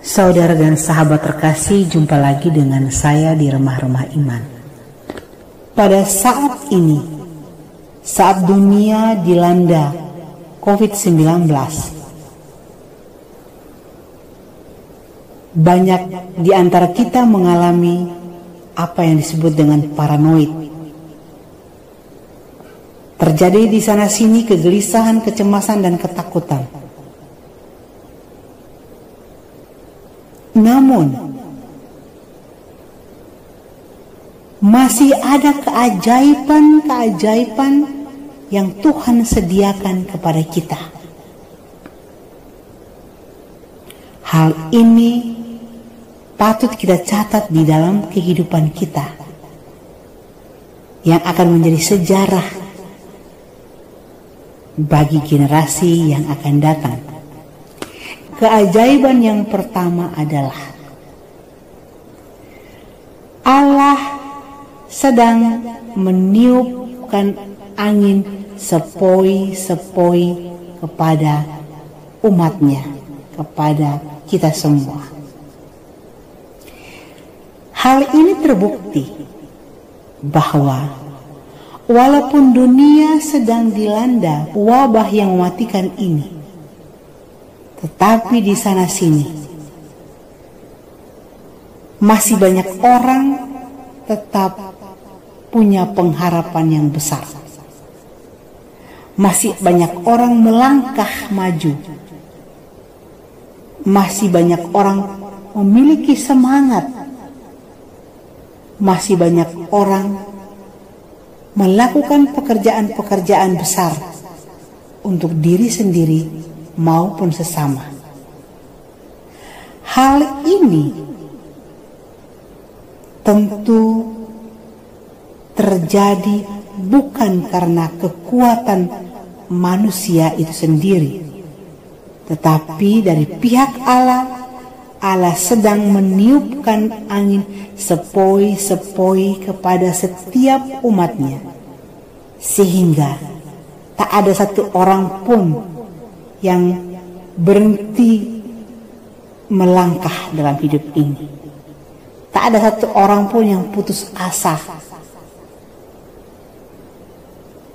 Saudara dan sahabat terkasih, jumpa lagi dengan saya di Remah-Remah Iman. Pada saat ini, saat dunia dilanda COVID-19, banyak di antara kita mengalami apa yang disebut dengan paranoid. Terjadi di sana-sini kegelisahan, kecemasan, dan ketakutan. Namun, masih ada keajaiban-keajaiban yang Tuhan sediakan kepada kita. Hal ini patut kita catat di dalam kehidupan kita, yang akan menjadi sejarah bagi generasi yang akan datang. Keajaiban yang pertama adalah Allah sedang meniupkan angin sepoi-sepoi kepada umatnya, kepada kita semua. Hal ini terbukti bahwa walaupun dunia sedang dilanda wabah yang mematikan ini, tetapi di sana-sini masih banyak orang tetap punya pengharapan yang besar. Masih banyak orang melangkah maju. Masih banyak orang memiliki semangat. Masih banyak orang melakukan pekerjaan-pekerjaan besar untuk diri sendiri maupun sesama. Hal ini tentu terjadi bukan karena kekuatan manusia itu sendiri, tetapi dari pihak Allah. Allah sedang meniupkan angin sepoi-sepoi kepada setiap umatnya, sehingga tak ada satu orang pun yang berhenti melangkah dalam hidup ini. Tak ada satu orang pun yang putus asa.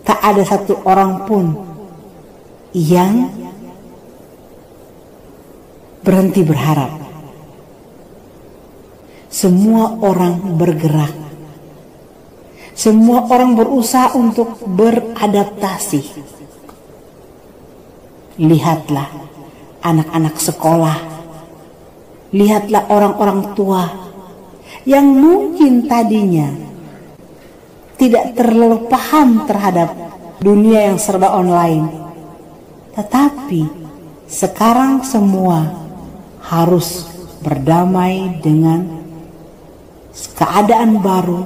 Tak ada satu orang pun yang berhenti berharap. Semua orang bergerak. Semua orang berusaha untuk beradaptasi. Lihatlah anak-anak sekolah, lihatlah orang-orang tua yang mungkin tadinya tidak terlalu paham terhadap dunia yang serba online, tetapi sekarang semua harus berdamai dengan keadaan baru,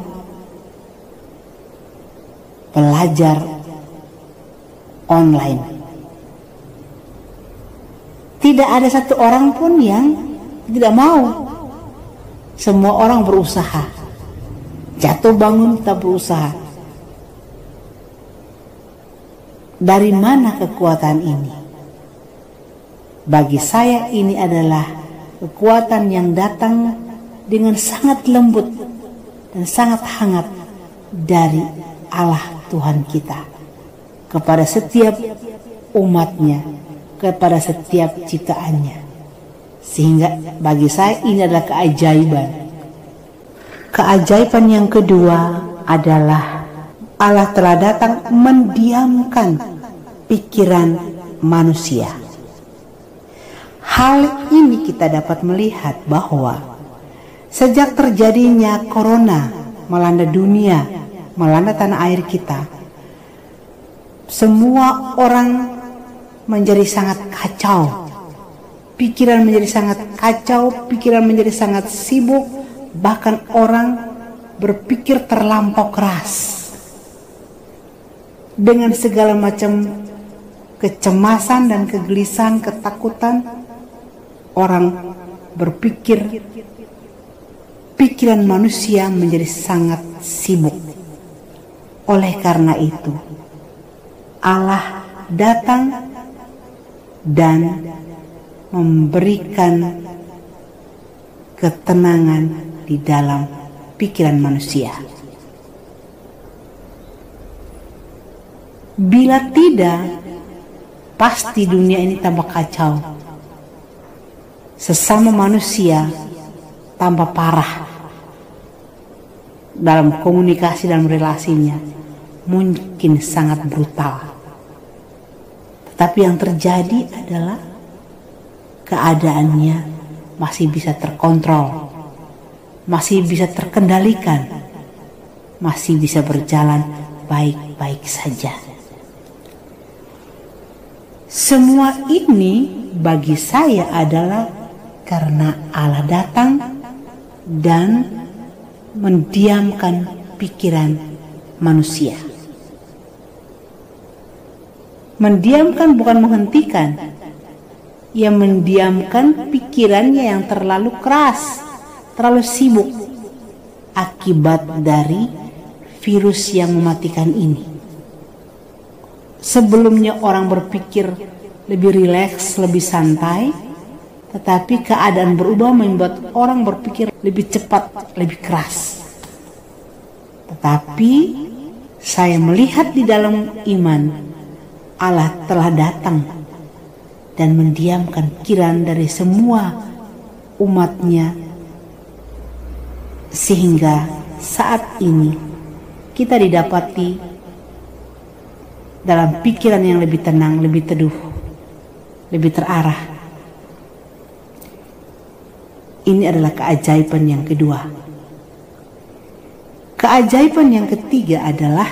belajar online. Tidak ada satu orang pun yang tidak mau. Semua orang berusaha. Jatuh bangun tak berusaha. Dari mana kekuatan ini? Bagi saya ini adalah kekuatan yang datang dengan sangat lembut dan sangat hangat dari Allah Tuhan kita kepada setiap umatnya, kepada setiap ciptaannya. Sehingga bagi saya ini adalah keajaiban. Keajaiban yang kedua adalah Allah telah datang mendiamkan pikiran manusia. Hal ini kita dapat melihat bahwa sejak terjadinya corona melanda dunia, melanda tanah air kita, semua orang menjadi sangat kacau. Pikiran menjadi sangat kacau, pikiran menjadi sangat sibuk, bahkan orang berpikir terlampau keras. Dengan segala macam kecemasan dan kegelisahan, ketakutan, orang berpikir, pikiran manusia menjadi sangat sibuk. Oleh karena itu, Allah datang dan memberikan ketenangan di dalam pikiran manusia. Bila tidak, pasti dunia ini tambah kacau. Sesama manusia tambah parah dalam komunikasi dan relasinya, mungkin sangat brutal. Tetapi yang terjadi adalah keadaannya masih bisa terkontrol, masih bisa terkendalikan, masih bisa berjalan baik-baik saja. Semua ini bagi saya adalah karena Allah datang dan mendiamkan pikiran manusia. Mendiamkan bukan menghentikan. Ia mendiamkan pikirannya yang terlalu keras, terlalu sibuk akibat dari virus yang mematikan ini. Sebelumnya orang berpikir lebih rileks, lebih santai, tetapi keadaan berubah membuat orang berpikir lebih cepat, lebih keras. Tetapi saya melihat di dalam iman, Allah telah datang dan mendiamkan pikiran dari semua umatnya, sehingga saat ini kita didapati dalam pikiran yang lebih tenang, lebih teduh, lebih terarah. Ini adalah keajaiban yang kedua. Keajaiban yang ketiga adalah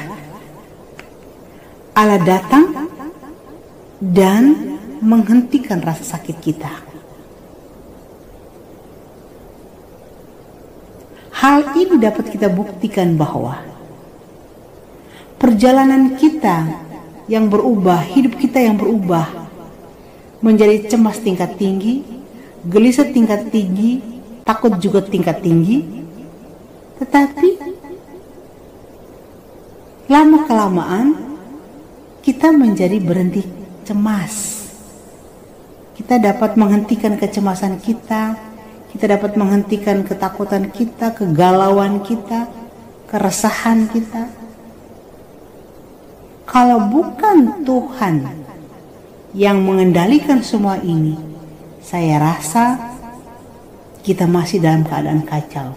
Allah datang dan menghentikan rasa sakit kita. Hal ini dapat kita buktikan bahwa perjalanan kita yang berubah, hidup kita yang berubah menjadi cemas tingkat tinggi, gelisah tingkat tinggi, takut juga tingkat tinggi. Tetapi lama-kelamaan kita menjadi berhenti cemas. Kita dapat menghentikan kecemasan kita, kita dapat menghentikan ketakutan kita, kegalauan kita, keresahan kita. Kalau bukan Tuhan yang mengendalikan semua ini, saya rasa kita masih dalam keadaan kacau.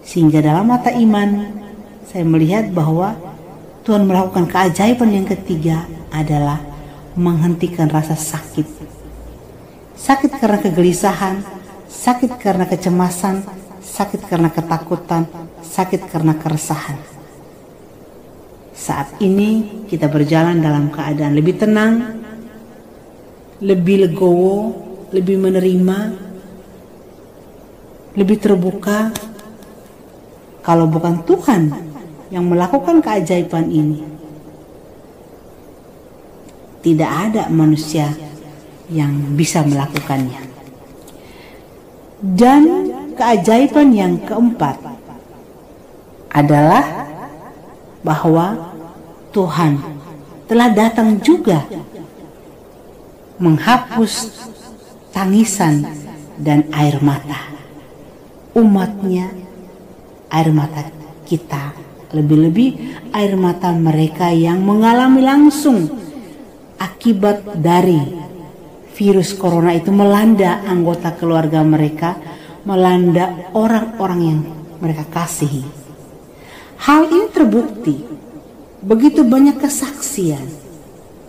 Sehingga dalam mata iman, saya melihat bahwa Tuhan melakukan keajaiban yang ketiga adalah menghentikan rasa sakit. Sakit karena kegelisahan, sakit karena kecemasan, sakit karena ketakutan, sakit karena keresahan. Saat ini kita berjalan dalam keadaan lebih tenang, lebih legowo, lebih menerima, lebih terbuka. Kalau bukan Tuhan yang melakukan keajaiban ini, tidak ada manusia yang bisa melakukannya. Dan keajaiban yang keempat adalah bahwa Tuhan telah datang juga menghapus tangisan dan air mata umatnya, air mata kita, lebih-lebih air mata mereka yang mengalami langsung akibat dari virus corona itu melanda anggota keluarga mereka, melanda orang-orang yang mereka kasihi. Hal ini terbukti begitu banyak kesaksian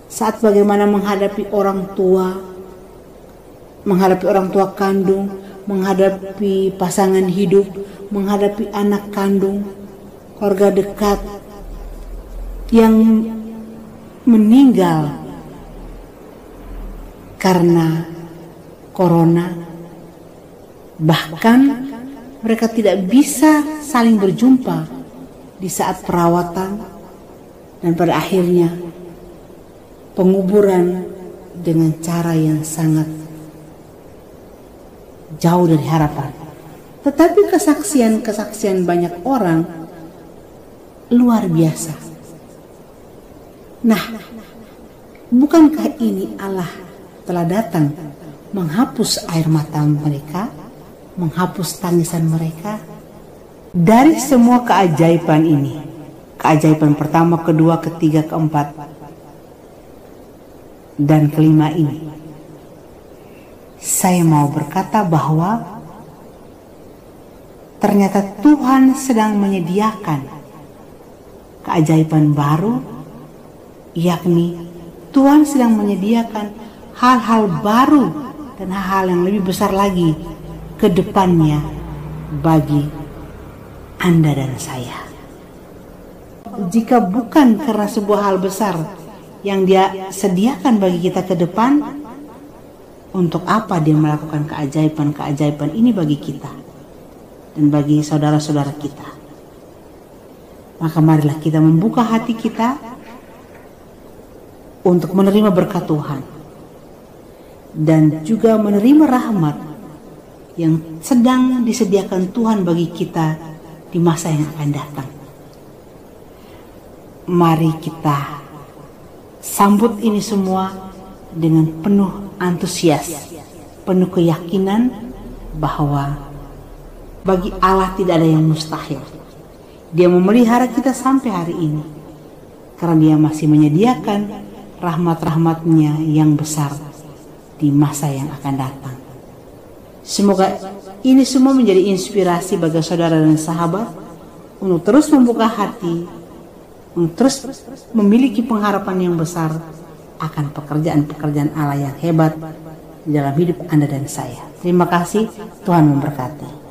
saat bagaimana menghadapi orang tua kandung, menghadapi pasangan hidup, menghadapi anak kandung, keluarga dekat yang meninggal karena corona. Bahkan mereka tidak bisa saling berjumpa di saat perawatan, dan pada akhirnya penguburan dengan cara yang sangat jauh dari harapan. Tetapi kesaksian banyak orang luar biasa. Nah, bukankah ini Allah telah datang menghapus air mata mereka, menghapus tangisan mereka. Dari semua keajaiban ini, keajaiban pertama, kedua, ketiga, keempat, dan kelima ini, saya mau berkata bahwa ternyata Tuhan sedang menyediakan keajaiban baru, yakni Tuhan sedang menyediakan hal-hal baru dan hal-hal yang lebih besar lagi ke depannya bagi Anda dan saya. Jika bukan karena sebuah hal besar yang Dia sediakan bagi kita ke depan, untuk apa Dia melakukan keajaiban-keajaiban ini bagi kita dan bagi saudara-saudara kita? Maka marilah kita membuka hati kita untuk menerima berkat Tuhan dan juga menerima rahmat yang sedang disediakan Tuhan bagi kita di masa yang akan datang. Mari kita sambut ini semua dengan penuh antusias, penuh keyakinan bahwa bagi Allah tidak ada yang mustahil. Dia memelihara kita sampai hari ini karena Dia masih menyediakan rahmat-rahmat-Nya yang besar di masa yang akan datang. Semoga ini semua menjadi inspirasi bagi saudara dan sahabat untuk terus membuka hati, untuk terus memiliki pengharapan yang besar akan pekerjaan-pekerjaan Allah yang hebat di dalam hidup Anda dan saya. Terima kasih, Tuhan memberkati.